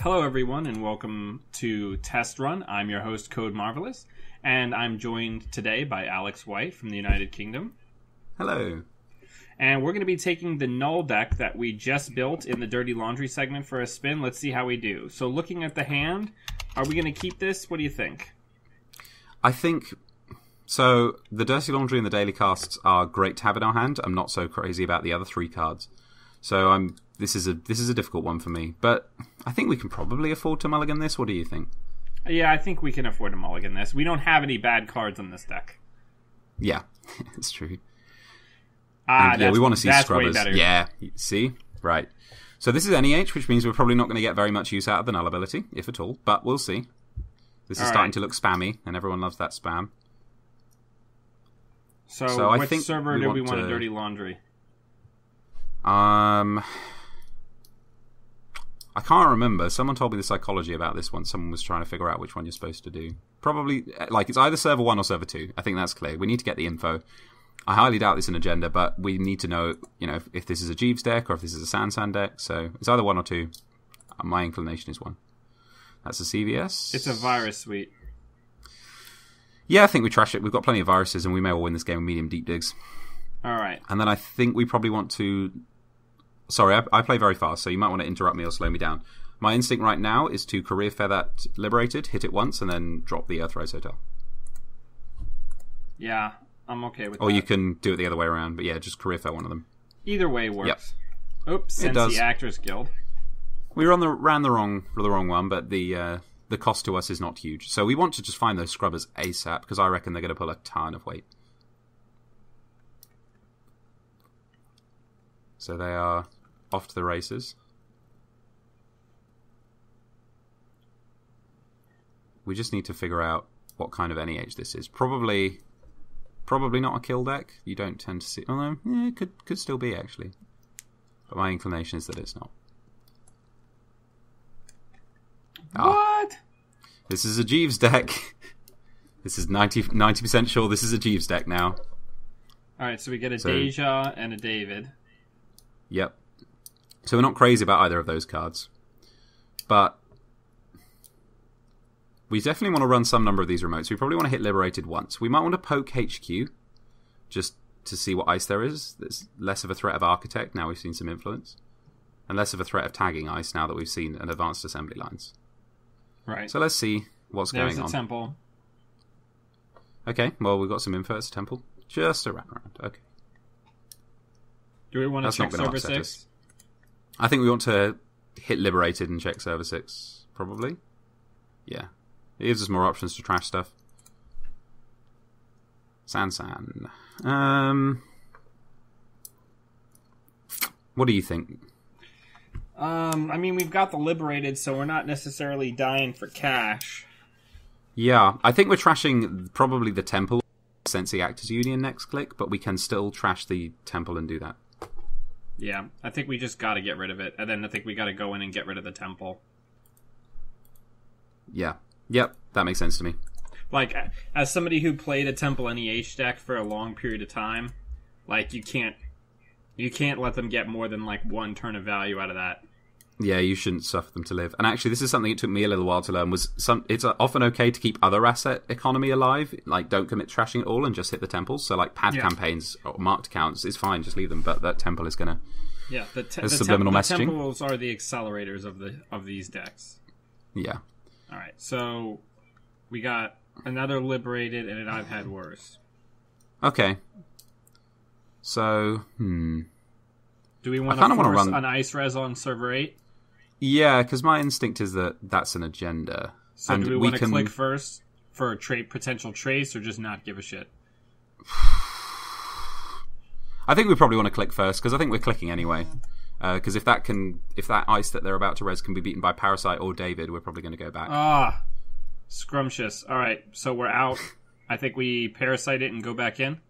Hello, everyone, and welcome to Test Run. I'm your host, Code Marvelous, and I'm joined today by Alex White from the United Kingdom. Hello. And we're going to be taking the Null deck that we just built in the Dirty Laundry segment for a spin. Let's see how we do. So looking at the hand, are we going to keep this? What do you think? I think... So, the Dirty Laundry and the Daily Casts are great to have in our hand. I'm not so crazy about the other three cards. So this is a difficult one for me. But I think we can probably afford to mulligan this. What do you think? Yeah, I think we can afford to mulligan this. We don't have any bad cards in this deck. Yeah, it's true. We want to see Scrubbers. Way better. Yeah, see? Right. So this is NEH, which means we're probably not going to get very much use out of the Null ability, if at all. But we'll see. This is starting to look spammy, and everyone loves that spam. So which server do we want a Dirty Laundry? I can't remember. Someone told me the psychology about this one. Someone was trying to figure out which one you're supposed to do. Probably, it's either server 1 or server 2. I think that's clear. We need to get the info. I highly doubt this is an agenda, but we need to know, if this is a Jeeves deck or if this is a Sansan deck. So it's either 1 or 2. My inclination is 1. That's a CVS. It's a virus suite. Yeah, I think we trash it. We've got plenty of viruses, and we may well win this game with medium deep digs. All right. And then I think we probably want to... Sorry, I play very fast, so you might want to interrupt me or slow me down. My instinct right now is to career fair that Liberated, hit it once, and then drop the Earthrise Hotel. Yeah, I'm okay with that. Or you can do it the other way around, but yeah, just career fair one of them. Either way works. Yep. Oops, Sensi Actors Guild. We ran the wrong one, but the cost to us is not huge. So we want to just find those Scrubbers ASAP, because I reckon they're going to pull a ton of weight. So they are off to the races. We just need to figure out what kind of NEH this is. Probably not a kill deck. You don't tend to see... Although, it could still be, actually. But my inclination is that it's not. What? This is a Jeeves deck. This is 90% sure this is a Jeeves deck now. Alright, so we get a Deja and a David. Yep. So we're not crazy about either of those cards. But we definitely want to run some number of these remotes. We probably want to hit Liberated once. We might want to poke HQ just to see what ice there is. There's less of a threat of Architect now we've seen some influence. And less of a threat of tagging ice now that we've seen an advanced assembly lines. Right. So let's see what's going on. There's a temple. Okay, well, we've got some info. It's a temple. Just a wraparound. Okay. Do we want to check server 6? I think we want to hit Liberated and check server 6, probably. Yeah. It gives us more options to trash stuff. Sansan. What do you think? We've got the Liberated, so we're not necessarily dying for cash. Yeah, I think we're trashing probably the Temple, Sensi Actors Union next click, but we can still trash the Temple and do that. Yeah, I think we just gotta get rid of it, and then I think we gotta go in and get rid of the Temple. Yeah. Yep, that makes sense to me. Like, as somebody who played a Temple NEH deck for a long period of time, you can't let them get more than, one turn of value out of that. Yeah, you shouldn't suffer them to live. And actually, this is something it took me a little while to learn, it's often okay to keep other asset economy alive, don't commit trashing at all and just hit the temples. So, pad campaigns or marked accounts is fine, just leave them, but that temple is gonna... Yeah, the subliminal messaging. temples are the accelerators of these decks. Yeah. Alright, so we got another Liberated, and I've had worse. Okay. So, Do we want to force an Ice Res on server 8? Yeah, because my instinct is that that's an agenda. So do we want to click first for a potential trace, or just not give a shit? I think we probably want to click first, because I think we're clicking anyway. Because if that ice that they're about to res can be beaten by Parasite or David, we're probably going to go back. Scrumptious. Alright, so we're out. I think we Parasite it and go back in?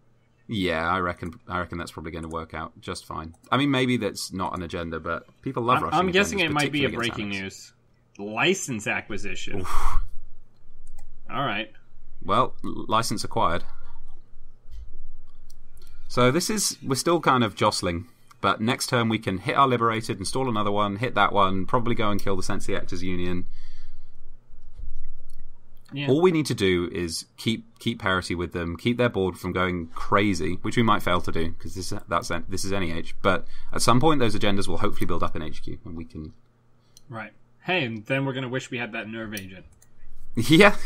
Yeah, I reckon that's probably going to work out just fine. Maybe that's not an agenda, but people love rushing. I'm guessing it might be a breaking news. License acquisition. Oof. All right. Well, license acquired. So we're still kind of jostling But next turn we can hit our Liberated, install another one, hit that one, probably go and kill the Sensei Actors Union. Yeah. All we need to do is keep parity with them, keep their board from going crazy, which we might fail to do because this is NEH. But at some point, those agendas will hopefully build up in HQ, and we can. Right. Hey, and then we're gonna wish we had that Nerve Agent. Yeah.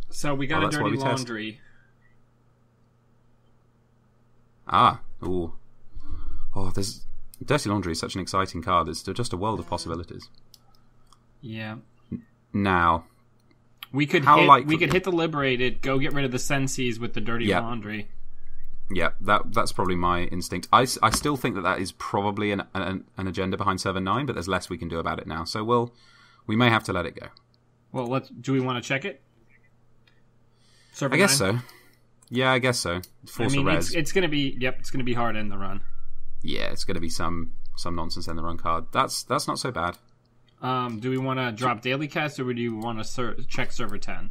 So we got a Dirty Laundry. Test. Ooh. Oh, there's Dirty Laundry is such an exciting card. It's just a world of possibilities. Yeah. Now. We could hit the Liberated, go get rid of the Senseis with the Dirty Laundry. Yeah, that's probably my instinct. I still think that is probably an agenda behind Server 9, but there's less we can do about it now. So we may have to let it go. Well, do we want to check it? Server I guess so. Yeah, I guess so. Force a res. It's going to be hard in the run. Yeah, it's going to be some nonsense in the run card. That's not so bad. Do we want to drop daily cast, or do you want to check server 10?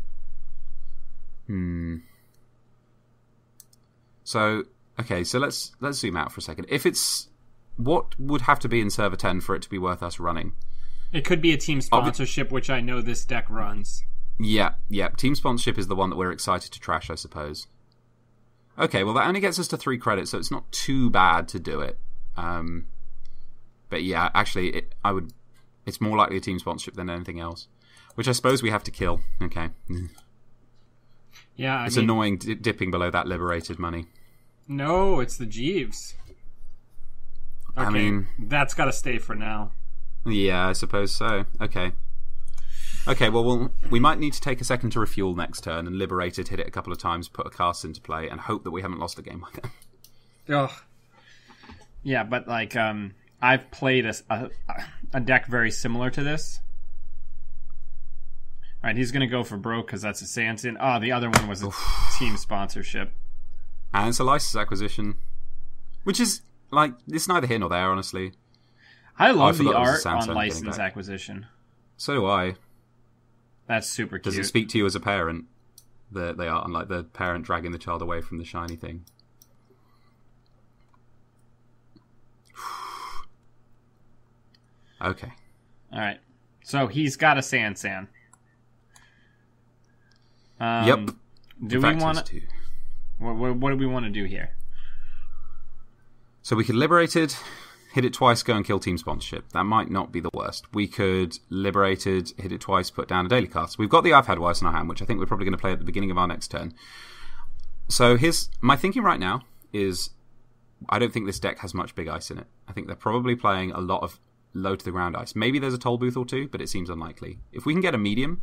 So let's zoom out for a second. If it's what would have to be in server 10 for it to be worth us running? It could be a team sponsorship, which I know this deck runs. Yeah. Team sponsorship is the one that we're excited to trash, I suppose. Okay, well that only gets us to 3 credits, so it's not too bad to do it. But yeah, actually, it's more likely a team sponsorship than anything else, which I suppose we have to kill. Okay. Yeah, it's annoying dipping below that Liberated money. No, it's the Jeeves. Okay, that's got to stay for now. Yeah, I suppose so. Okay, well, we might need to take a second to refuel next turn and Liberated, hit it a couple of times, put a cast into play, and hope that we haven't lost a game with it. Ugh. Yeah, but I've played a deck very similar to this. Alright, he's going to go for broke because that's a Sanson. Oh, the other one was a team sponsorship. And it's a license acquisition. Which is, it's neither here nor there, honestly. I love the art on license acquisition. So do I. That's super cute. Does it speak to you as a parent? They are, unlike the parent dragging the child away from the shiny thing. Okay. Alright. So he's got a Sansan. Yep. Do we want to... What do we want to do here? So we could Liberated, hit it twice, go and kill team sponsorship. That might not be the worst. We could Liberated, hit it twice, put down a daily cast. We've got the I've Had Weiss in our hand, which I think we're probably going to play at the beginning of our next turn. So my thinking right now is I don't think this deck has much big ice in it. I think they're probably playing a lot of low to the ground ice. Maybe there's a toll booth or two, but it seems unlikely. If we can get a medium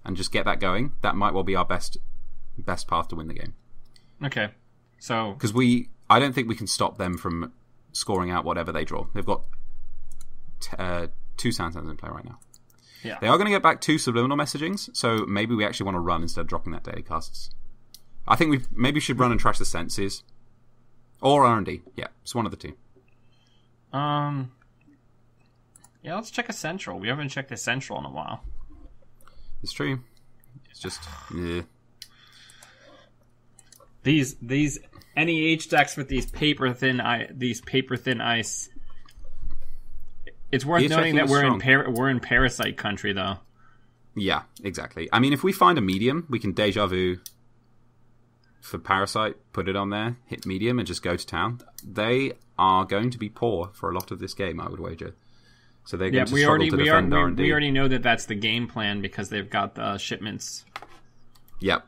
and just get that going, that might well be our best path to win the game. Okay. So because I don't think we can stop them from scoring out whatever they draw. They've got 2 Sansans in play right now. Yeah. They are going to get back 2 subliminal messagings, so maybe we actually want to run instead of dropping that daily casts. I think we maybe should run and trash the senses. Or R&D. Yeah, it's one of the two. Yeah, let's check a central. We haven't checked a central in a while. It's true. It's just these NEH decks with these paper thin ice. It's worth noting that we're in Parasite country, though. Yeah, exactly. I mean, if we find a medium, we can Deja Vu for Parasite, put it on there, hit medium, and just go to town. They are going to be poor for a lot of this game, I would wager. So they're going to struggle to defend R&D. We already know that that's the game plan because they've got the shipments. Yep.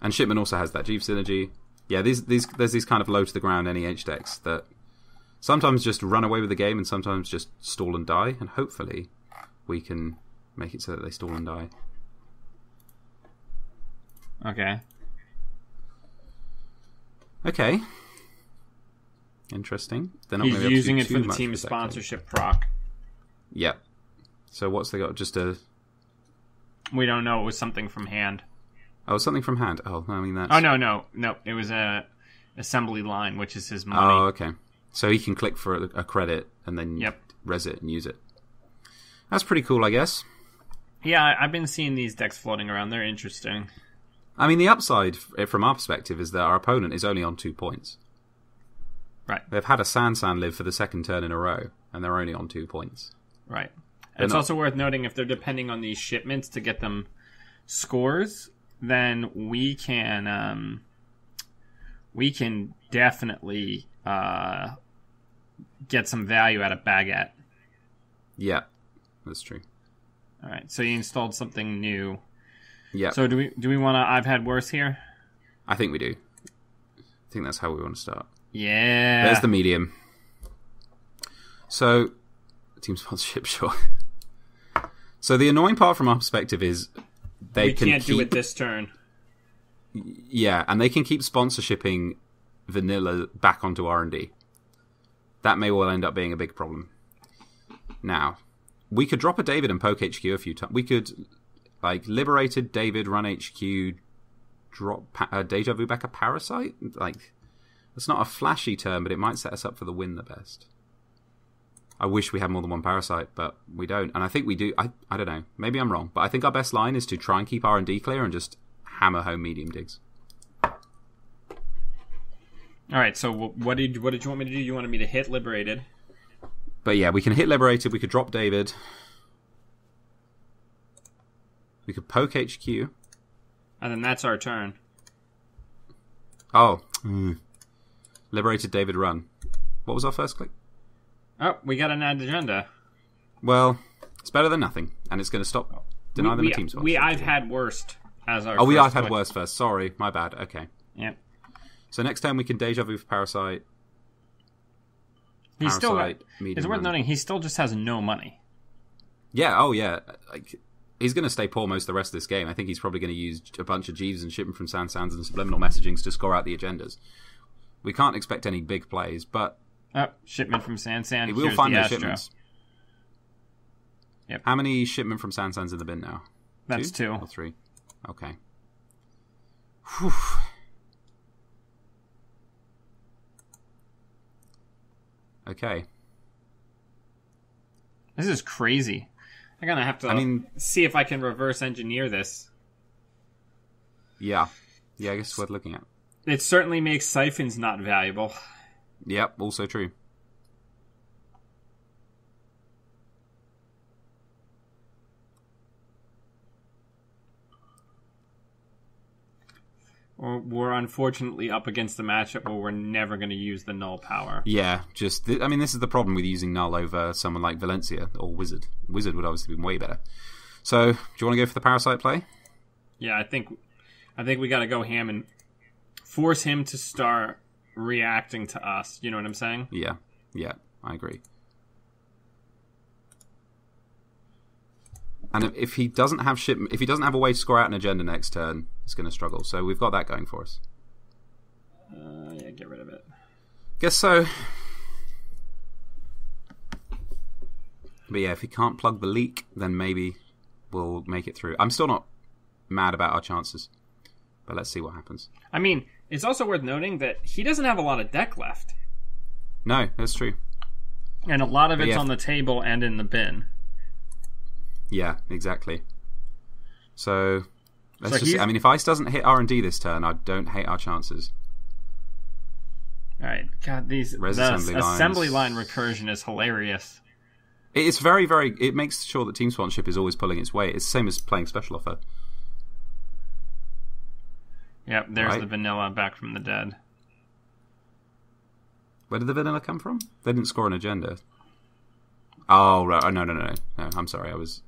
And Shipment also has that Jeeve synergy. Yeah, there's these kind of low to the ground NEH decks that sometimes just run away with the game and sometimes just stall and die, and hopefully we can make it so that they stall and die. Okay. Interesting. They're not He's using it for the team sponsorship proc. Yep. So what's they got? Just a... We don't know. It was something from hand. Oh, something from hand. Oh, I mean that's... Oh, no. It was a assembly line, which is his money. Oh, okay. So he can click for a credit and then res it and use it. That's pretty cool, I guess. Yeah, I've been seeing these decks floating around. They're interesting. I mean, the upside from our perspective is that our opponent is only on 2 points. Right. They've had a Sansan live for the second turn in a row, and they're only on 2 points. Right. It's also worth noting if they're depending on these shipments to get them scores, then we can definitely get some value out of Baguette. Yeah, that's true. All right. So you installed something new. Yeah. So do we want to I've had worse here? I think we do. I think that's how we want to start. Yeah. There's the medium. So, team sponsorship, sure. So the annoying part from our perspective is we can't do it this turn. Yeah, and they can keep sponsorshipping vanilla back onto R&D. That may well end up being a big problem. Now, we could drop a David and poke HQ a few times. We could, liberated David, run HQ, drop Deja Vu back a Parasite. It's not a flashy turn, but it might set us up for the win the best. I wish we had more than one Parasite, but we don't. And I think we do. I don't know. Maybe I'm wrong. But I think our best line is to try and keep R&D clear and just hammer home medium digs. All right, so what did you want me to do? You wanted me to hit Liberated. But yeah, we can hit Liberated. We could drop David. We could poke HQ. And then that's our turn. Oh. Liberated David, run. What was our first click? Oh, we got an agenda. Well, it's better than nothing, and it's going to stop. Deny them a team spot. I've had worst as our. I've had worst first. Sorry, my bad. Okay. Yep. So next time we can Deja Vu for Parasite. It's worth noting he still just has no money. Yeah. Oh yeah. He's going to stay poor most of the rest of this game. I think he's probably going to use a bunch of Jeeves and shipment from Sansans and subliminal messagings to score out the agendas. We can't expect any big plays, but. Oh, shipment from Sansan. He will find those shipments. Yep. How many shipment from Sansans in the bin now? That's 2 or 3. Okay. Whew. Okay. This is crazy. I'm gonna have to see if I can reverse engineer this. Yeah. Yeah, I guess it's worth looking at. It certainly makes siphons not valuable. Yep, also true. We're unfortunately up against the matchup where we're never going to use the null power. Yeah, this is the problem with using null over someone like Valencia or Wizard. Wizard would obviously be way better. So, do you want to go for the Parasite play? Yeah, I think we got to go ham and force him to start reacting to us. You know what I'm saying? Yeah, I agree. And if he doesn't have a way to score out an agenda next turn, it's going to struggle. So we've got that going for us. Yeah, get rid of it. Guess so. But yeah, if he can't plug the leak, then maybe we'll make it through. I'm still not mad about our chances, but let's see what happens. I mean, it's also worth noting that he doesn't have a lot of deck left. No, that's true. And a lot of it's on the table and in the bin. Yeah, exactly. So, if Ice doesn't hit R&D this turn, I don't hate our chances. Alright, God, assembly line recursion is hilarious. It's very, very... It makes sure that team sponsorship is always pulling its weight. It's the same as playing special offer. Yep, there's the vanilla back from the dead. Where did the vanilla come from? They didn't score an agenda. Oh, right. Oh, no, I'm sorry. I was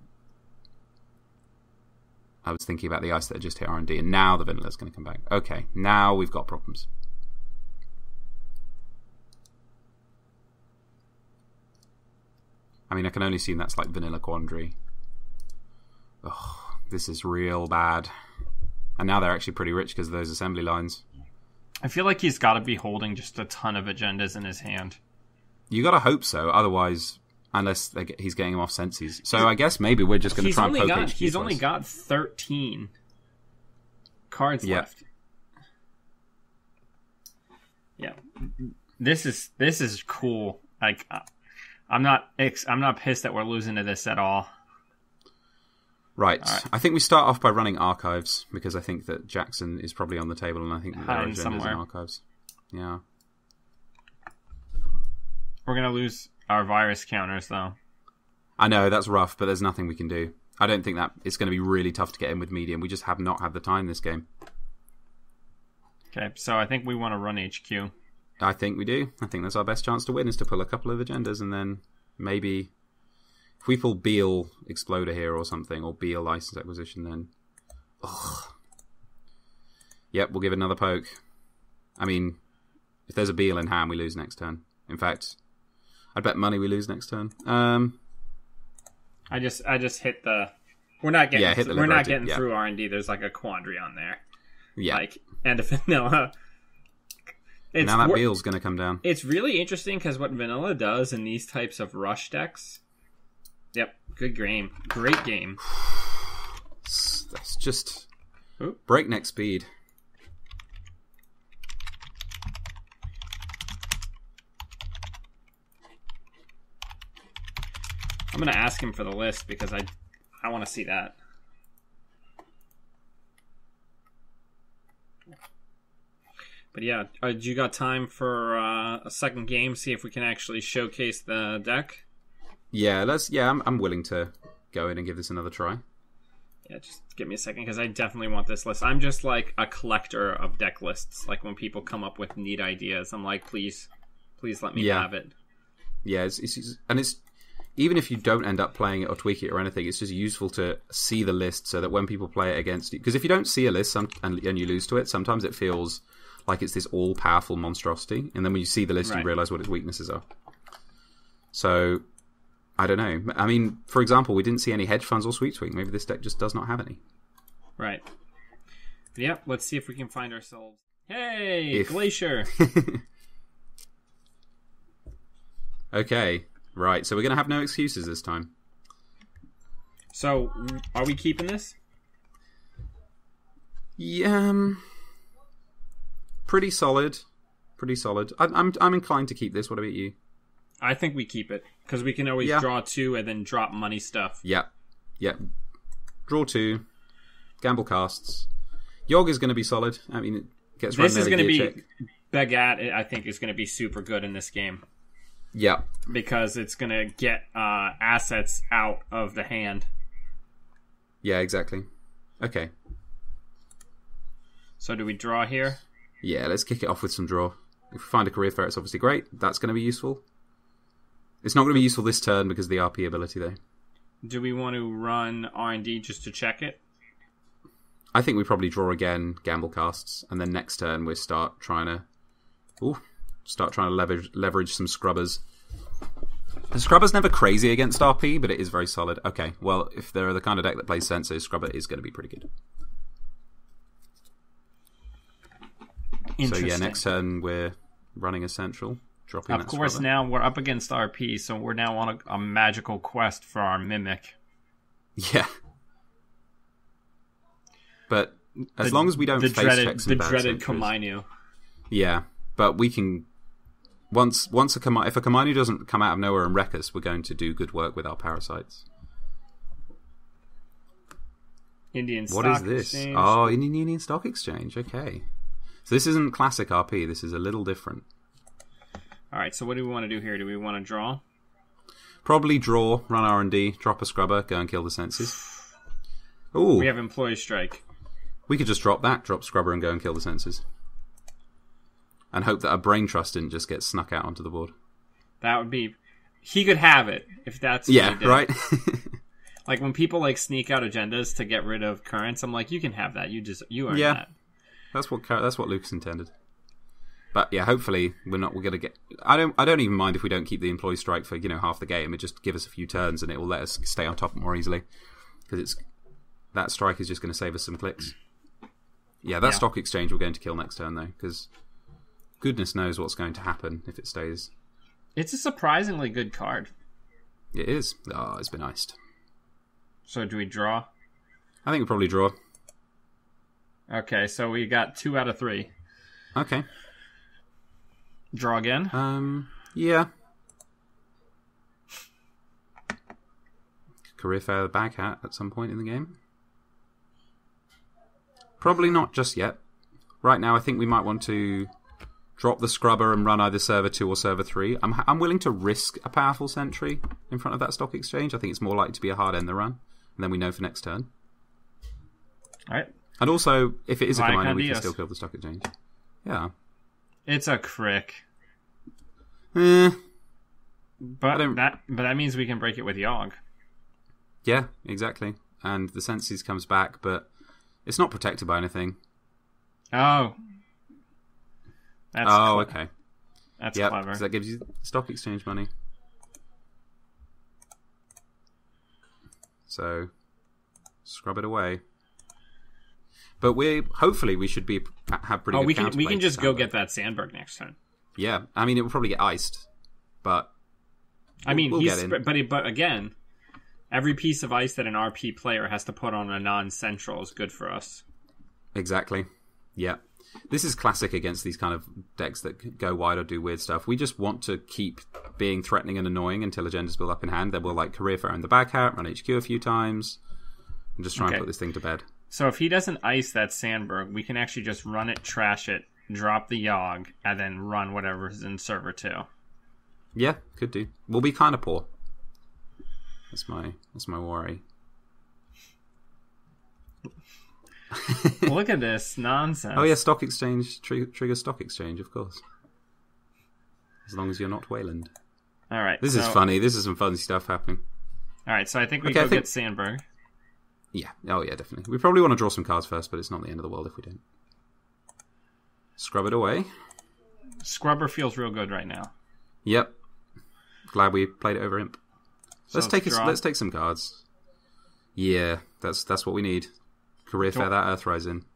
thinking about the ice that had just hit R&D, and now the vanilla's going to come back. Okay, now we've got problems. I mean, I can only assume that's like vanilla quandary. Oh, this is real bad. And now they're actually pretty rich because of those assembly lines. I feel like he's got to be holding just a ton of agendas in his hand. You got to hope so, otherwise... Unless he's getting him off senses. So I guess maybe we're just going to try and poke HQ. He's only got 13 cards left. Yeah. This is cool. Like, I'm not pissed that we're losing to this at all. Right. I think we start off by running archives because I think that Jackson is probably on the table and I think that there are agendas in archives. Yeah. We're going to lose our virus counters, though. I know, that's rough, but there's nothing we can do. I don't think that it's going to be really tough to get in with medium. We just have not had the time this game. Okay, so I think we want to run HQ. I think we do. I think that's our best chance to win, is to pull a couple of agendas, and then maybe if we pull Beal Exploder here or something, or Beal License Acquisition, then... Ugh. Yep, we'll give it another poke. I mean, if there's a Beal in hand, we lose next turn. In fact, I'd bet money we lose next turn. I just hit the... We're not getting through R&D. There's like a quandary on there. Yeah. Like, and a vanilla... Now that Beal's going to come down. It's really interesting because what vanilla does in these types of rush decks... Yep, good game. Great game. That's just breakneck speed. I'm going to ask him for the list because I want to see that. But yeah, you got time for a second game? See if we can actually showcase the deck? Yeah, I'm willing to go in and give this another try. Yeah, just give me a second because I definitely want this list. I'm just like a collector of deck lists. Like when people come up with neat ideas, I'm like, please let me have it. Yeah, it's even if you don't end up playing it or tweak it or anything, it's just useful to see the list so that when people play it against you, because if you don't see a list and you lose to it, sometimes it feels like it's this all-powerful monstrosity, and then when you see the list, you realize what its weaknesses are. So, I don't know. I mean, for example, we didn't see any hedge funds or sweep tweak. Maybe this deck just does not have any. Right. Yep, let's see if we can find ourselves... Hey, Glacier! Okay, right. So we're going to have no excuses this time. So, are we keeping this? Yeah, pretty solid. I'm inclined to keep this. What about you? I think we keep it because we can always draw 2 and then drop money stuff. Yeah. Draw 2, gamble casts. Yogg is going to be solid. I mean, it gets run. This is going to be Begat. I think is going to be super good in this game. Yeah, because it's going to get assets out of the hand. Yeah, exactly. Okay. So do we draw here? Yeah, let's kick it off with some draw. If we find a career fair, it's obviously great. That's going to be useful. It's not going to be useful this turn because of the RP ability, though. Do we want to run R&D just to check it? I think we probably draw again, gamble casts, and then next turn we start trying to leverage some scrubbers. The scrubber's never crazy against RP, but it is very solid. Okay, well, if they're the kind of deck that plays Sensei, scrubber is going to be pretty good. So yeah, next turn we're running Essential, dropping Of course, scrubber. now we're up against RP, so we're now on a magical quest for our Mimic. Yeah. But as long as we don't face checks and bad dreaded sentries. Komainu. Yeah, but we can... If a Komainu doesn't come out of nowhere and wreck us, we're going to do good work with our parasites. Indian What Stock is this? Exchange. Oh, Indian Stock Exchange. Okay. So this isn't classic RP. This is a little different. Alright, so what do we want to do here? Do we want to draw? Probably draw, run R&D, drop a scrubber, go and kill the senses. Ooh. We have Employee Strike. We could just drop scrubber and go and kill the senses. And hope that our Brain Trust didn't just get snuck out onto the board. That would be... He could have it, if that's what he did. Right? Like, when people, like, sneak out agendas to get rid of currents, I'm like, you can have that. You earn that. That's what Lucas intended. But yeah, hopefully we're going to get... I don't even mind if we don't keep the Employee Strike for, half the game. It just give us a few turns and it will let us stay on top more easily. Because that strike is just going to save us some clicks. Yeah, that Stock Exchange we're going to kill next turn, though, because goodness knows what's going to happen if it stays. It's a surprisingly good card. It is. Oh, it's been iced. So do we draw? I think we probably draw. Okay, so we got 2 out of 3. Okay. Draw again? Yeah. Career fair bag hat at some point in the game. Probably not just yet. Right now, I think we might want to drop the scrubber and run either server 2 or server 3. I'm willing to risk a powerful sentry in front of that stock exchange. I think it's more likely to be a hard end the run, and then we know for next turn. All right. And also, if it is a commander, we can still kill the stock exchange. Yeah. It's a crick. But that means we can break it with Yogg. Yeah, exactly. And the Senses comes back, but it's not protected by anything. Oh. Okay. That's clever. Because that gives you stock exchange money. So, scrub it away. But hopefully we should have pretty good we can just go get that Sandberg next turn. Yeah, I mean it will probably get iced, but we'll get in. But again, every piece of ice that an RP player has to put on a non-central is good for us. Exactly. Yeah. This is classic against these kind of decks that go wide or do weird stuff. We just want to keep being threatening and annoying until agendas build up in hand. Then we'll Career Fair in the back hat, run HQ a few times, and just try and put this thing to bed. So if he doesn't ice that Sandberg, we can actually just run it, trash it, drop the Yogg, and then run whatever's in server 2. Yeah, could do. We'll be kind of poor. That's my worry. Look at this nonsense. Oh yeah, stock exchange trigger stock exchange, of course. As long as you're not Wayland. All right. This is funny. This is some fun stuff happening. All right, so I think we get Sandberg. Yeah. Oh yeah, definitely. We probably want to draw some cards first, but it's not the end of the world if we don't. Scrub it away. Scrubber feels real good right now. Yep. Glad we played it over Imp. Let's take some cards. Yeah, that's what we need. Career Fair that Earthrise in. Do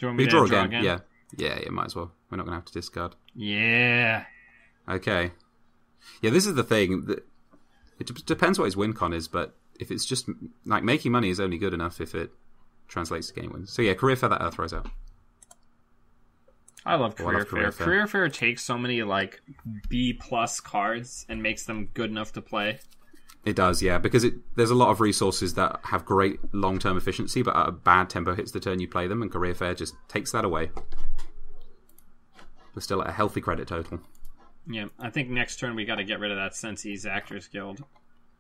you want me to draw again? Yeah, might as well. We're not going to have to discard. Yeah. Okay. Yeah, this is the thing. It depends what his win con is, but if it's just making money is only good enough if it translates to game wins. So yeah, Career Fair that Earthrise out. I love Career Fair. Career Fair takes so many B+ cards and makes them good enough to play. It does, yeah, because there's a lot of resources that have great long-term efficiency, but at a bad tempo hits the turn you play them, and Career Fair just takes that away. We're still at a healthy credit total. Yeah, I think next turn we got to get rid of that Sensi's Actors Guild.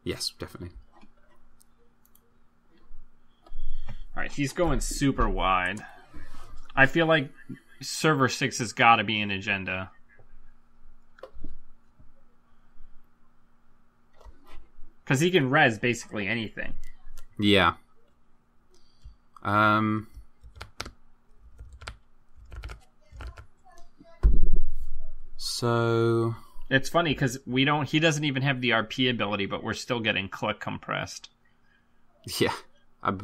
Yes, definitely. Alright, he's going super wide. I feel like server 6 has got to be an agenda. Because he can res basically anything. Yeah. So it's funny because he doesn't even have the RP ability, but we're still getting click compressed. Yeah.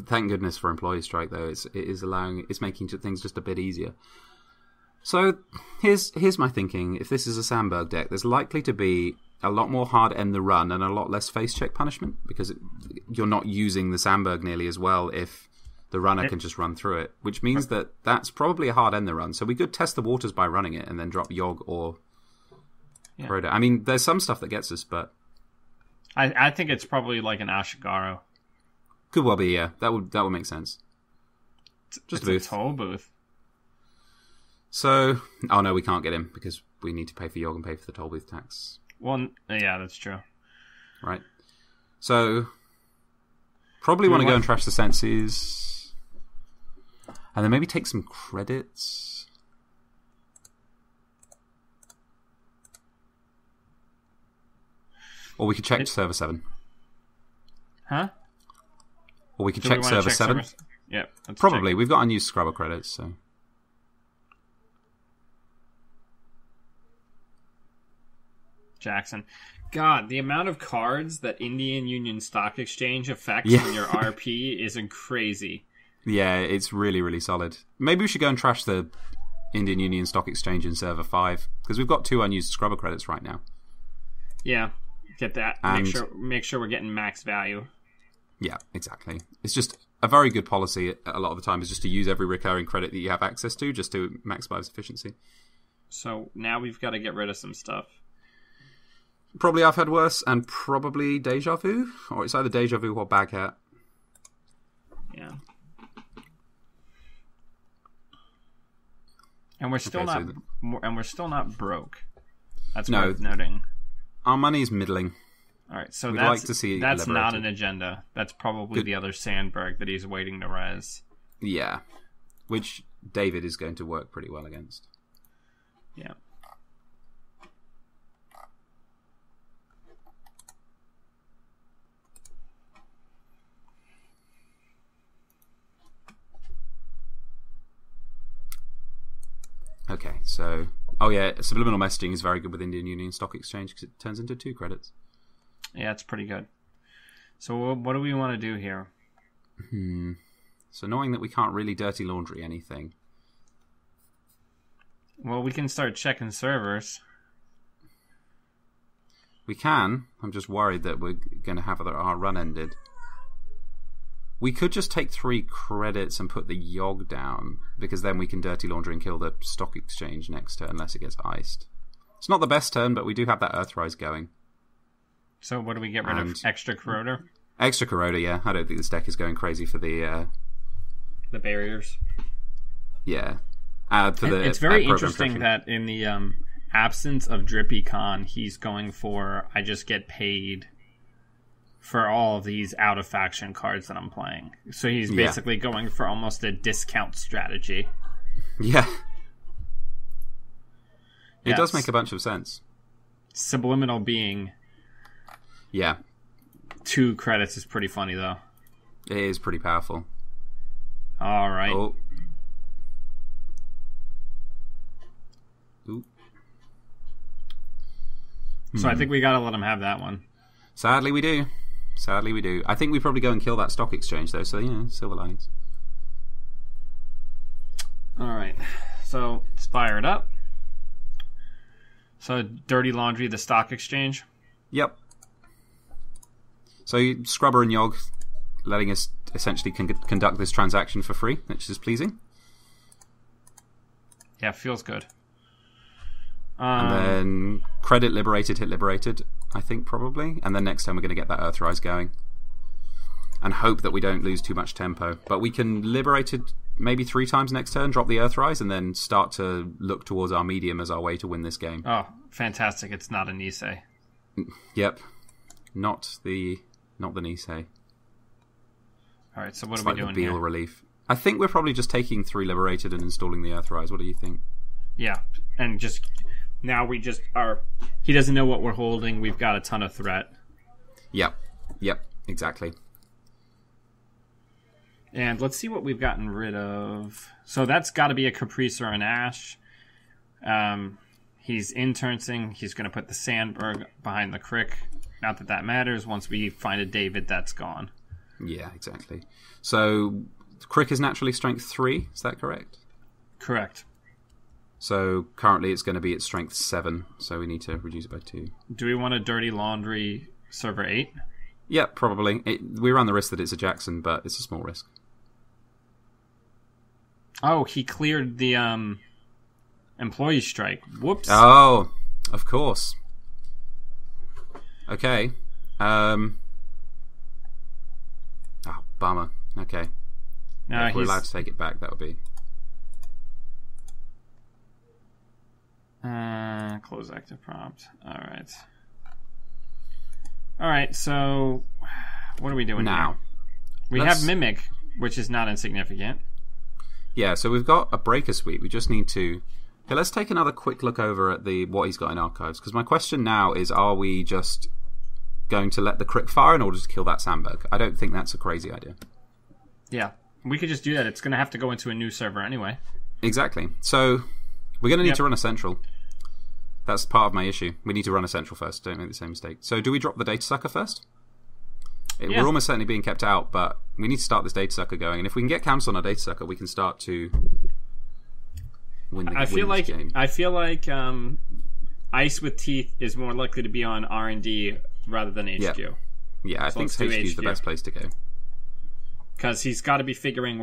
Thank goodness for Employee Strike though. It's making things just a bit easier. So here's my thinking. If this is a Sandberg deck, there's likely to be a lot more hard end the run and a lot less face check punishment because you're not using the Sandberg nearly as well if the runner can just run through it, which means that's probably a hard end the run. So we could test the waters by running it and then drop Yogg or Rhoda. I mean, there's some stuff that gets us, but I think it's probably like an Ashigaru. Could well be, yeah. That would make sense. Just a booth. A toll booth. So, oh no, we can't get him because we need to pay for Yogg and pay for the toll booth tax. Well, yeah, that's true. Right. So, probably want to go and trash the Senses. And then maybe take some credits. Or we could check server 7. Huh? Or we could check server 7. Yeah. Probably. We've got unused scrubber credits, so. Jackson. God, the amount of cards that Indian Union Stock Exchange affects when your RP isn't crazy. Yeah, it's really, really solid. Maybe we should go and trash the Indian Union Stock Exchange in server 5, because we've got 2 unused scrubber credits right now. Yeah, get that. And make sure we're getting max value. Yeah, exactly. It's just a very good policy a lot of the time is just to use every recurring credit that you have access to just to maximize efficiency. So now we've got to get rid of some stuff. Probably I've had worse, and probably Deja Vu, or it's either Deja Vu or Baghat. Yeah. And we're still we're still not broke. That's no, worth noting. Our money's middling. All right, so we'd like to see that's not an agenda. That's probably the other Sandberg that he's waiting to res. Yeah, which David is going to work pretty well against. Yeah. Okay, so... Oh yeah, subliminal messaging is very good with Indian Union Stock Exchange because it turns into 2 credits. Yeah, it's pretty good. So what do we want to do here? It's annoying that we can't really dirty laundry anything. Well, we can start checking servers. We can. I'm just worried that we're going to have our run ended. We could just take 3 credits and put the Yogg down, because then we can dirty laundry and kill the stock exchange next turn unless it gets iced. It's not the best turn, but we do have that Earthrise going. So what do we get rid of? Extra Corroder? Extra Corroder, yeah. I don't think this deck is going crazy for the barriers. Yeah. It's very interesting that in the absence of Drippy Khan, he's going for I just get paid for all of these out-of-faction cards that I'm playing. So he's basically going for almost a discount strategy. Yeah. It does make a bunch of sense. Subliminal being... Yeah. 2 credits is pretty funny, though. It is pretty powerful. All right. Oh. Ooh. So I think we gotta let him have that one. Sadly, we do. I think we probably go and kill that stock exchange, though, so, silver linings. Alright. So, let's fire it up. So, Dirty Laundry, the stock exchange? Yep. So, Scrubber and Yogg letting us essentially conduct this transaction for free, which is pleasing. Yeah, feels good. And then credit Liberated, hit Liberated, I think, probably. And then next time we're going to get that Earthrise going. And hope that we don't lose too much tempo. But we can Liberated maybe 3 times next turn, drop the Earthrise, and then start to look towards our medium as our way to win this game. Oh, fantastic. It's not a Nisei. Yep. Not the Nisei. Alright, so what are we doing the Beal here? Relief. I think we're probably just taking 3 Liberated and installing the Earthrise. What do you think? Yeah, and just... Now we just are... He doesn't know what we're holding. We've got a ton of threat. Yep, exactly. And let's see what we've gotten rid of. So that's got to be a Caprice or an Ash. He's interncing. He's going to put the Sandberg behind the Crick. Not that that matters. Once we find a David, that's gone. Yeah, exactly. So Crick is naturally strength 3. Is that correct? Correct. So currently it's going to be at strength 7, so we need to reduce it by 2. Do we want a Dirty Laundry server 8? Yeah, probably. We run the risk that it's a Jackson, but it's a small risk. Oh, he cleared the employee strike. Whoops. Oh, of course. Okay. Oh, bummer. Okay. No, if we're allowed to take it back, that would be... Close active prompt. Alright, so what are we doing now? Here? We have Mimic, which is not insignificant. Yeah, so we've got a Breaker Suite. We just need to... Okay, let's take another quick look over at what he's got in Archives. Because my question now is, are we just going to let the Crick fire in order to kill that Sandberg? I don't think that's a crazy idea. Yeah, we could just do that. It's going to have to go into a new server anyway. Exactly. So we're going to need to run a Central. That's part of my issue. We need to run a Central first. Don't make the same mistake. So do we drop the Data Sucker first? We're almost certainly being kept out, but we need to start this Data Sucker going. And if we can get counters on our Data Sucker, we can start to win the game. I feel like Ice with Teeth is more likely to be on R&D rather than HQ. Yeah, I think HQ is the best place to go. Because he's got to be figuring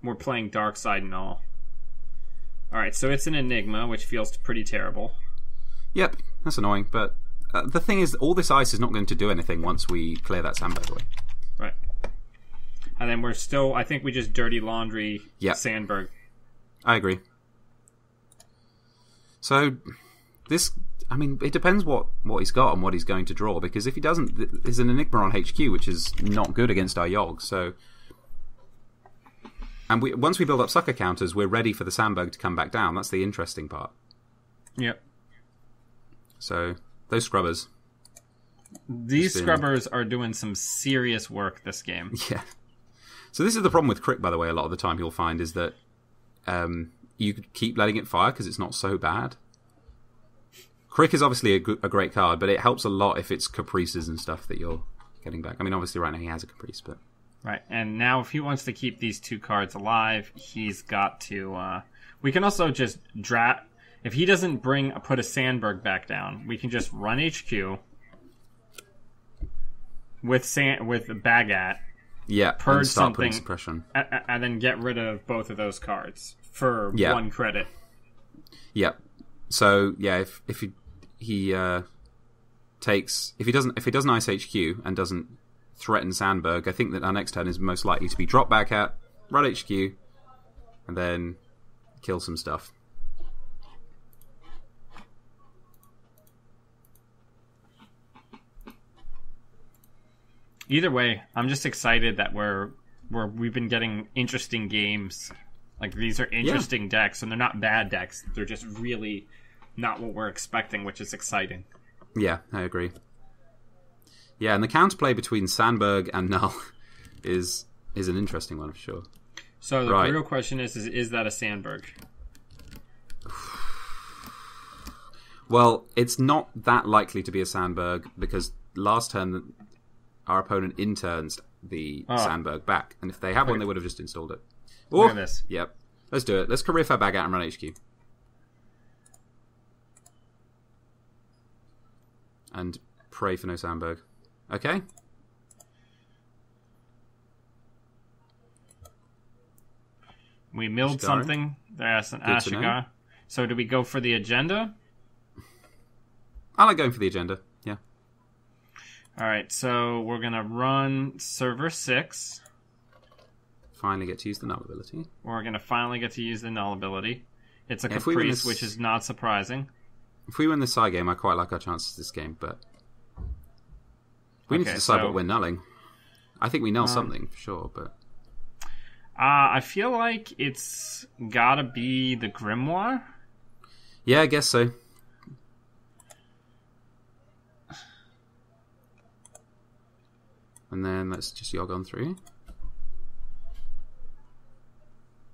we're playing Dark Side and all. Alright, so it's an Enigma, which feels pretty terrible. Yep, that's annoying, but the thing is, all this ice is not going to do anything once we clear that Sandberg away. Right. And then we're still... I think we just Dirty Laundry Sandberg. I agree. So, this... I mean, it depends what he's got and what he's going to draw, because if he doesn't... There's an Enigma on HQ, which is not good against our Yogg, so... And once we build up sucker counters, we're ready for the Sandberg to come back down. That's the interesting part. Yep. So, those scrubbers. These scrubbers are doing some serious work this game. Yeah. So this is the problem with Crick, by the way, a lot of the time you'll find is that you could keep letting it fire because it's not so bad. Crick is obviously a great card, but it helps a lot if it's Caprices and stuff that you're getting back. I mean, obviously right now he has a Caprice, but... Right, and now if he wants to keep these 2 cards alive, he's got to... we can also just draft... If he doesn't put a Sandberg back down, we can just run HQ with Bagat. Yeah, purge something, suppression, and then get rid of both of those cards for 1 credit. Yeah. So yeah, if he doesn't ice HQ and doesn't threaten Sandberg, I think that our next turn is most likely to be drop back at, run HQ, and then kill some stuff. Either way, I'm just excited that we've been getting interesting games. Like, these are interesting decks, and they're not bad decks. They're just really not what we're expecting, which is exciting. Yeah, I agree. Yeah, and the counterplay between Sandberg and Null is an interesting one for sure. So the real question is that a Sandberg? Well, it's not that likely to be a Sandberg because last turn our opponent interns the Sandberg back, and if they have one, they would have just installed it. Look at this. Yep. Let's do it. Let's career fair back out and run HQ. And pray for no Sandberg. Okay. We milled something. There's an Ashigar. So do we go for the agenda? I like going for the agenda, yeah. Alright, so we're going to run server 6. Finally get to use the null ability. We're going to finally get to use the null ability. It's a Caprice, which is not surprising. If we win this side game, I quite like our chances this game, but... We need to decide what we're nulling. I think we null something, for sure, but... I feel like it's gotta be the Grimoire. Yeah, I guess so. And then let's just Yogg on through.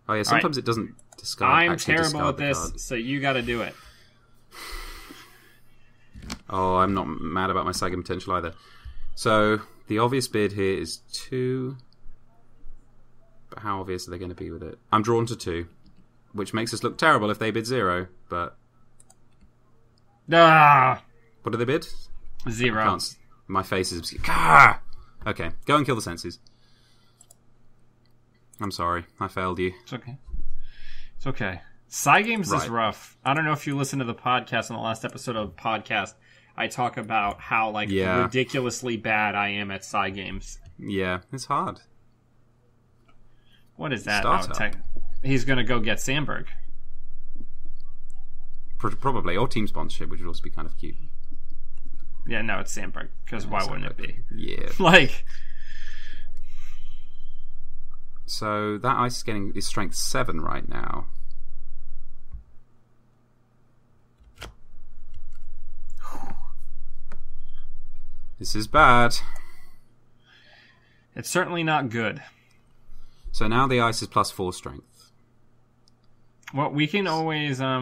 Oh yeah, sometimes it doesn't discard. I'm terrible at this, so you gotta do it. Oh, I'm not mad about my side game potential either. So, the obvious bid here is 2... But how obvious are they going to be with it? I'm drawn to 2, which makes us look terrible if they bid 0, but... Ah! What do they bid? 0. My face is... Ah! Okay, go and kill the senses. I'm sorry, I failed you. It's okay. It's okay. Side games is rough. I don't know if you listened to the podcast on the last episode of the podcast. I talk about how ridiculously bad I am at side games. Yeah, it's hard. What is that? He's going to go get Sandberg. Probably, or team sponsorship, which would also be kind of cute. Yeah, no, it's Sandberg, because why wouldn't it be? Yeah. So, that ice is strength 7 right now. This is bad. It's certainly not good. So now the ice is +4 strength. Well, we can always, I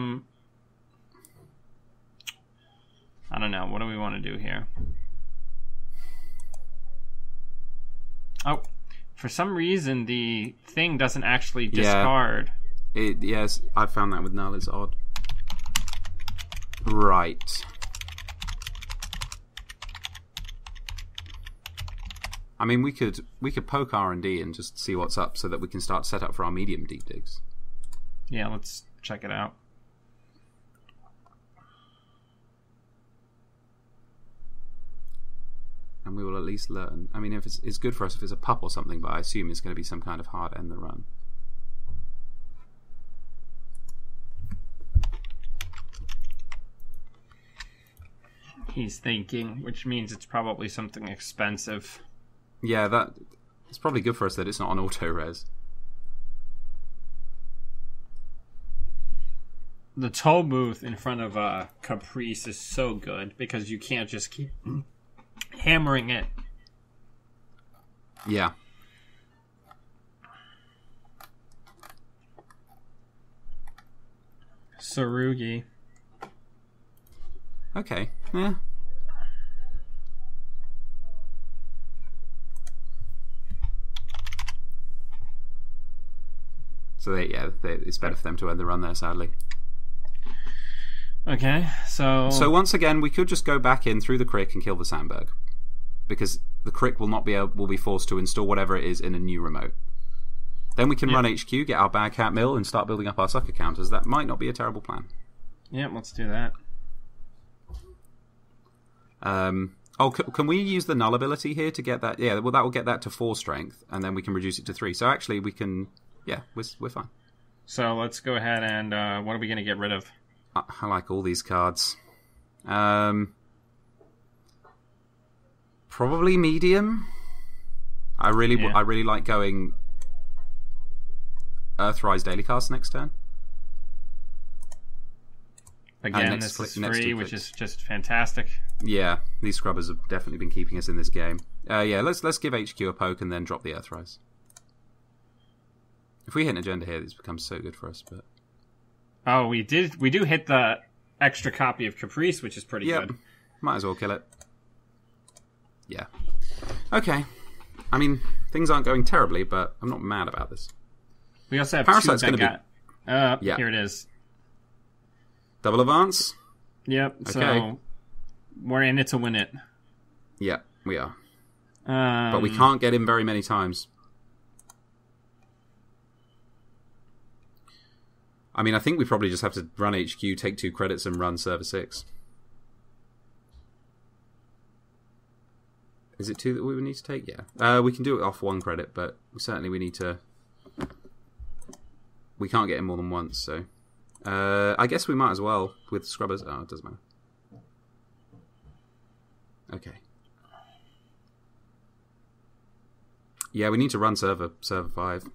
don't know. What do we want to do here? Oh, for some reason, the thing doesn't actually discard. Yes, I found that with Null. It's odd. Right. I mean, we could poke R&D and just see what's up so that we can start set up for our medium deep digs. Yeah, let's check it out. And we will at least learn. I mean, if it's good for us if it's a pup or something, but I assume it's going to be some kind of hard end the run. he's thinking, which means it's probably something expensive. Yeah, it's probably good for us that it's not on auto-res. The toll booth in front of Caprice is so good because you can't just keep hammering it. Yeah. Sarugi. Okay. Yeah. So it's better for them to end the run there, sadly. Okay, so once again, we could just go back in through the crick and kill the Sandberg, because the crick will be forced to install whatever it is in a new remote. Then we can run HQ, get our bad cat mill, and start building up our sucker counters. That might not be a terrible plan. Yeah, let's do that. Can we use the null ability here to get that? Yeah, well, that will get that to 4 strength, and then we can reduce it to 3. So actually, we can. Yeah, we're fine. So let's go ahead and what are we going to get rid of? I like all these cards. Probably medium. I really like going Earthrise Daily Cast next turn. Again, this is free, which is just fantastic. Yeah, these scrubbers have definitely been keeping us in this game. Let's give HQ a poke and then drop the Earthrise. If we hit an agenda here, this becomes so good for us. But we do hit the extra copy of Caprice, which is pretty good. Might as well kill it. Yeah. Okay. I mean, things aren't going terribly, but I'm not mad about this. We also have Parasite's two Begat. Here it is. Double advance? Yep. Okay. So we're in it to win it. Yeah, we are. But we can't get in very many times. I mean, I think we probably just have to run HQ, take 2 credits, and run server 6. Is it 2 that we would need to take? Yeah. We can do it off 1 credit, but certainly we need to... We can't get in more than once, so... I guess we might as well with scrubbers. Oh, it doesn't matter. Okay. Yeah, we need to run server 5.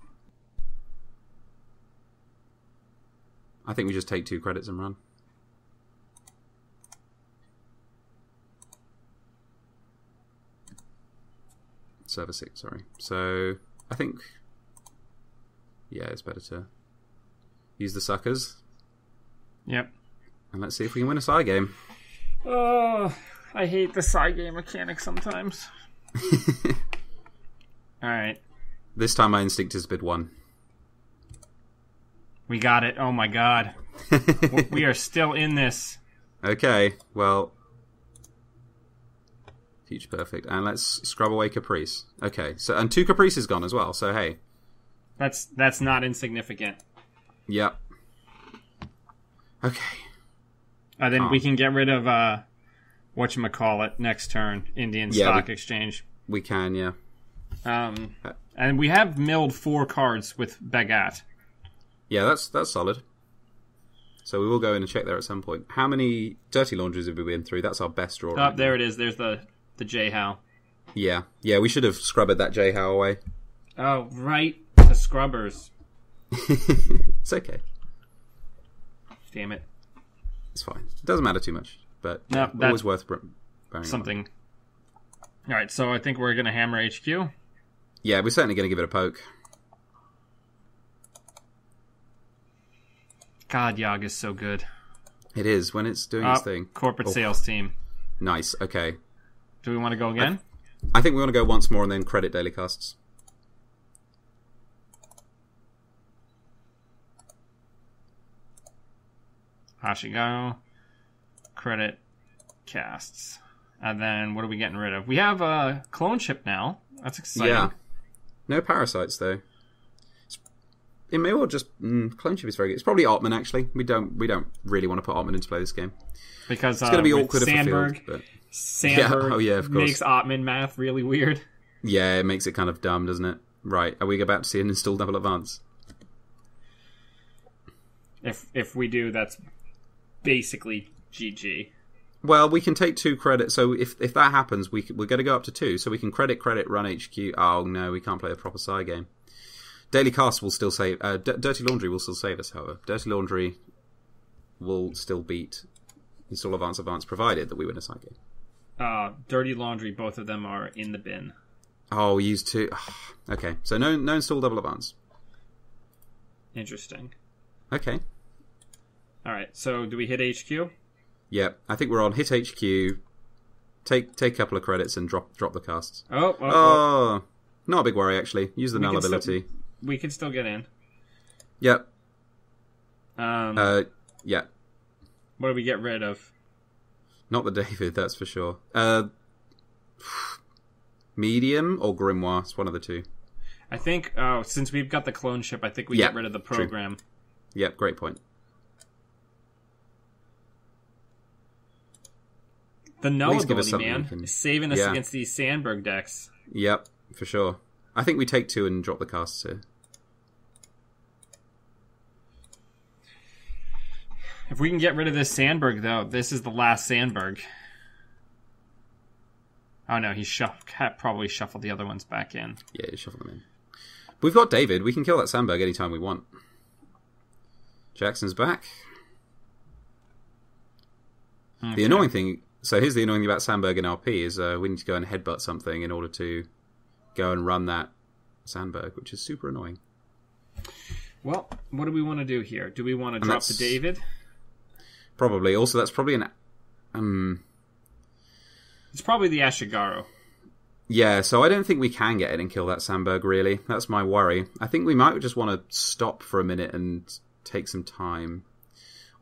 I think we just take 2 credits and run. Server 6, sorry. So, I think... Yeah, it's better to use the suckers. Yep. And let's see if we can win a side game. Oh, I hate the side game mechanic sometimes. Alright. This time my instinct is bid 1. We got it. Oh my god. We are still in this. Okay, well... Future perfect. And let's scrub away Caprice. Okay, so and 2 Caprice is gone as well, so hey. That's not insignificant. Yep. Okay. Then we can get rid of whatchamacallit next turn, Indian Stock Exchange. We can, yeah. And we have milled 4 cards with Begat. Yeah, that's solid. So we will go in and check there at some point. How many Dirty Laundries have we been through? That's our best draw. Oh, there it is. There's the J-How. Yeah, we should have scrubbed that J-How away. Oh, right. The scrubbers. It's okay. Damn it. It's fine. It doesn't matter too much, but no, always worth bearing something. All right, so I think we're going to hammer HQ. Yeah, we're certainly going to give it a poke. God, Yag is so good. It is, when it's doing its thing. Corporate sales team. Nice, okay. Do we want to go again? I think we want to go once more and then credit daily costs. Hashigawa, credit, casts. And then what are we getting rid of? We have a clone ship now. That's exciting. Yeah. No parasites, though. It may well just... clone ship is very good. It's probably Ottman, actually. We don't really want to put Ottman into play this game. Because it's going to be awkward Sandberg, if field, but... Sandberg of course. makes Ottman math really weird. Yeah, it makes it kind of dumb, doesn't it? Right, are we about to see an install double advance? If we do, that's basically GG. Well, we can take 2 credits. So if that happens, we're going to go up to 2. So we can credit, run HQ. Oh, no, we can't play a proper side game. Daily Cast will still save... Dirty Laundry will still save us, however. Dirty Laundry will still beat Install Advance, provided that we win a side game. Dirty Laundry, both of them are in the bin. Oh, we used 2... Okay, so no Install Double Advance. Interesting. Okay. Alright, so do we hit HQ? Yeah, I think we're on hit HQ, take a couple of credits and drop the casts. Oh. Not a big worry, actually. Use the null ability. We can still get in. Yep. Yeah. What do we get rid of? Not the David, that's for sure. Medium or Grimoire, it's one of the two. I think, since we've got the clone ship, I think we get rid of the program. True. Yep, great point. The null ability, man, is saving us against these Sandberg decks. Yep, for sure. I think we take 2 and drop the casts here. If we can get rid of this Sandberg, though, this is the last Sandberg. Oh no, he probably shuffled the other ones back in. Yeah, he shuffled them in. We've got David. We can kill that Sandberg anytime we want. Jackson's back. Okay. The annoying thing... So here's the annoying thing about Sandberg and RP is we need to go and headbutt something in order to go and run that Sandberg, which is super annoying. Well, what do we want to do here? Do we want to drop the David? Probably. Also, that's probably It's probably the Ashigaru. Yeah, so I don't think we can get in and kill that Sandberg, really. That's my worry. I think we might just want to stop for a minute and take some time.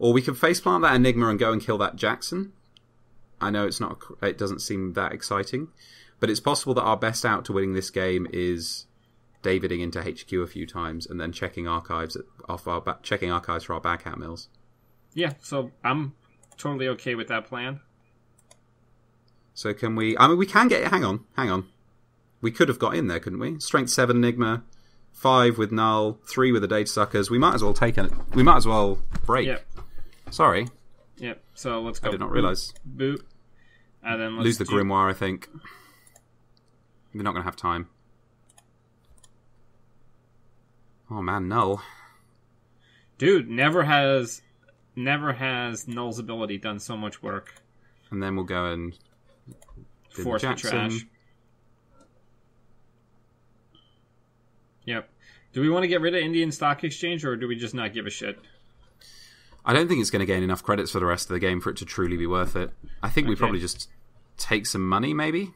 Or we could faceplant that Enigma and go and kill that Jackson. I know it doesn't seem that exciting, but it's possible that our best out to winning this game is Daviding into HQ a few times and then checking archives for our back hat mills. Yeah, so I'm totally okay with that plan. So can we... I mean, we can get... Hang on. We could have got in there, couldn't we? Strength 7 Enigma, 5 with Null, 3 with the Data Suckers. We might as well take it. We might as well break. Yep. Sorry. Yep, so let's go. I did not realise. Boot. And then let's lose the Grimoire, I think. We're not going to have time. Oh man, Null. Dude, never has Null's ability done so much work. And then we'll go and... Force the trash. Yep. Do we want to get rid of Indian Stock Exchange, or do we just not give a shit? I don't think it's going to gain enough credits for the rest of the game for it to truly be worth it. I think we probably just take some money, maybe?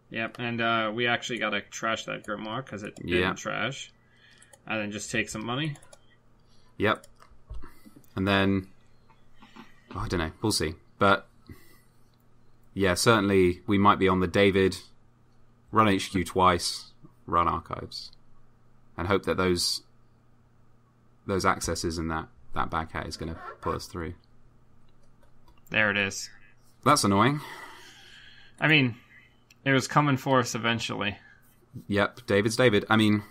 Yep, and we actually got to trash that Grimoire because it didn't trash. And then just take some money. Yep. And then... I don't know. We'll see. But... Yeah, certainly we might be on the David, run HQ twice, run archives. And hope that those accesses and that back hat is going to pull us through. There it is. That's annoying. I mean, it was coming for us eventually. Yep, David's David. I mean,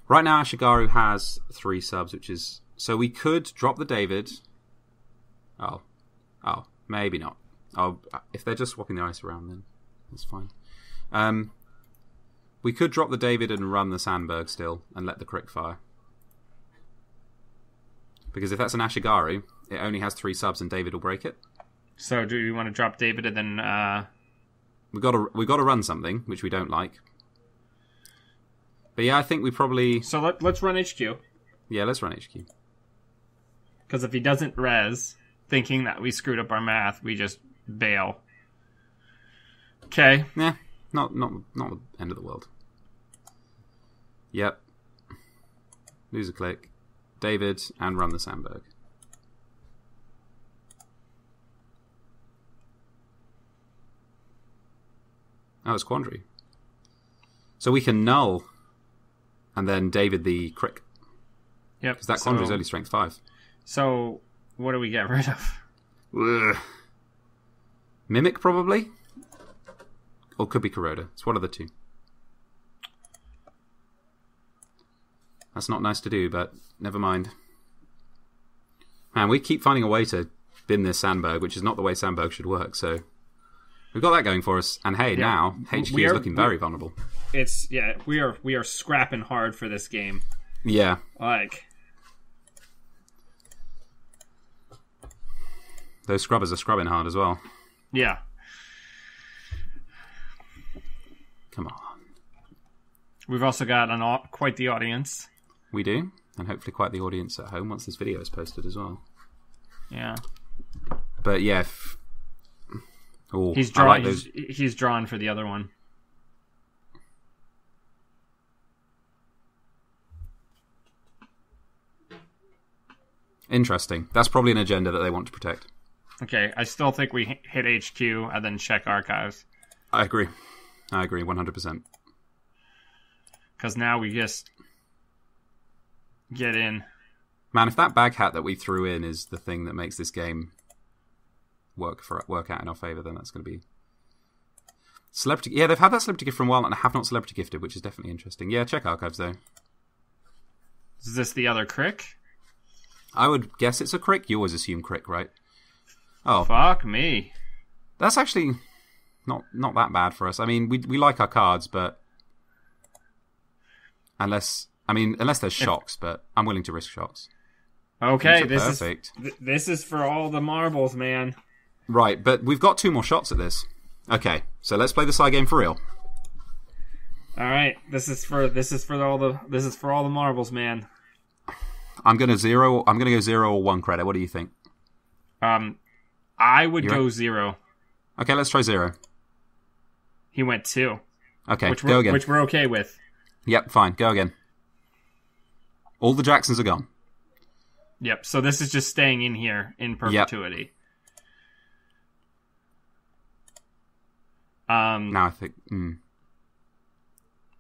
Right now, Ashigaru has 3 subs, which is... So we could drop the David. Oh, maybe not. Oh, if they're just swapping the ice around, then that's fine. We could drop the David and run the Sandberg still, and let the Crick fire. Because if that's an Ashigaru, it only has 3 subs, and David will break it. So, do you want to drop David and then? We got to run something which we don't like. But yeah, I think we probably. So let's run HQ. Yeah, let's run HQ. Because if he doesn't res, thinking that we screwed up our math, we just bail. Okay. Yeah, not the end of the world. Yep. Lose a click. David and run the Sandberg. Oh, it's Quandary. So we can null and then David the Crick. Yep. Because that Quandary is only strength 5. So what do we get rid of? Ugh. Mimic, probably? Or could be Kuroda. It's one of the two. That's not nice to do, but never mind. Man, we keep finding a way to bin this Sandberg, which is not the way Sandberg should work. So we've got that going for us. And hey, now HQ is looking very vulnerable. We are scrapping hard for this game. Yeah. Like, those scrubbers are scrubbing hard as well. Yeah. Come on. We've also got quite the audience. We do, and hopefully quite the audience at home once this video is posted as well. Yeah. But yeah, he's drawn. He's drawn for the other one. Interesting. That's probably an agenda that they want to protect. Okay, I still think we hit HQ and then check archives. I agree 100%. Because now we just get in. Man, if that bag hat that we threw in is the thing that makes this game work out in our favour, then that's going to be celebrity. Yeah, they've had that celebrity gift for a while, and I have not celebrity gifted, which is definitely interesting. Yeah, check archives though. Is this the other crick? I would guess it's a crick. You always assume crick, right? Oh, fuck me. That's actually not that bad for us. I mean, we like our cards, but unless there's shocks, but I'm willing to risk shocks. Okay, this is for all the marbles, man. Right, but we've got 2 more shots at this. Okay, so let's play the side game for real. All right, this is for all the marbles, man. I'm gonna go 0 or 1 credit. What do you think? I would go 0. Okay, let's try 0. He went 2. Okay, go again. Which we're okay with. Yep, fine. Go again. All the Jacksons are gone. Yep, so this is just staying in here in perpetuity. Yep. Now I think...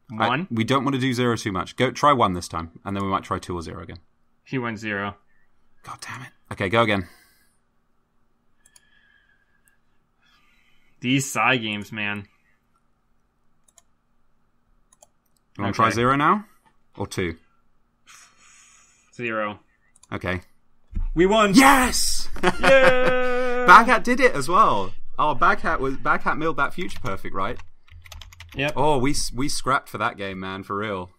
1? We don't want to do 0 too much. Go try 1 this time, and then we might try 2 or 0 again. He went 0. God damn it. Okay, go again. These side games, man. You want to try 0 now? Or 2? 0. Okay. We won! Yes! Yeah! Baghat did it as well. Oh, Baghat milled that future perfect, right? Yep. Oh, we scrapped for that game, man, for real.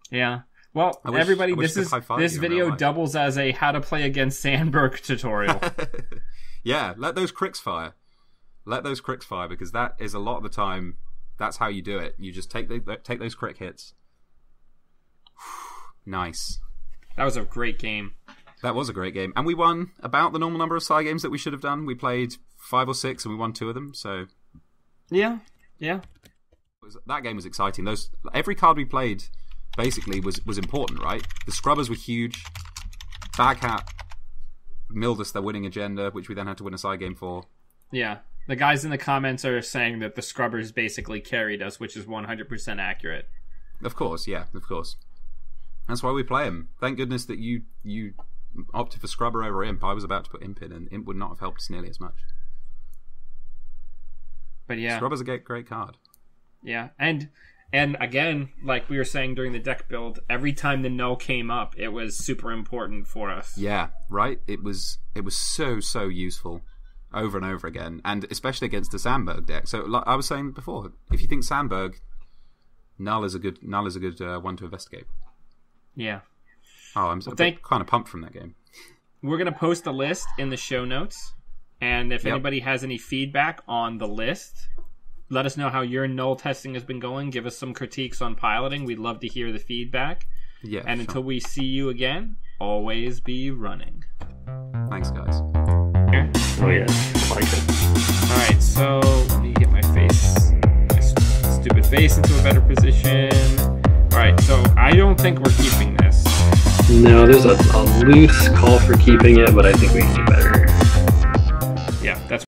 Yeah. Well, everybody, this video doubles as a how to play against Sandberg tutorial. Yeah, let those cricks fire. Let those cricks fire, because that is a lot of the time, that's how you do it. You just take those crick hits. Nice. That was a great game. That was a great game. And we won about the normal number of side games that we should have done. We played 5 or 6 and we won 2 of them, so... Yeah. That game was exciting. Every card we played basically was important, right? The scrubbers were huge. Baghat milled us their winning agenda, which we then had to win a side game for. Yeah. The guys in the comments are saying that the scrubbers basically carried us, which is 100% accurate. Of course, yeah, of course. That's why we play them. Thank goodness that you opted for scrubber over imp. I was about to put imp in, and imp would not have helped us nearly as much. But yeah, scrubber's a great card. Yeah, and again, like we were saying during the deck build, every time the null came up, it was super important for us. Yeah, right. It was so useful over and over again, and especially against the Sandberg deck. So, like I was saying before, if you think Sandberg, null is a good one to investigate. Yeah. Oh, I'm kind of pumped from that game. We're gonna post a list in the show notes, and if anybody has any feedback on the list, let us know how your null testing has been going. Give us some critiques on piloting. We'd love to hear the feedback. Yeah. And until we see you again, always be running. Thanks, guys. Oh yeah, like it. All right, so let me get my stupid face into a better position. All right, so I don't think we're keeping this. No, there's a loose call for keeping it, but I think we can do better.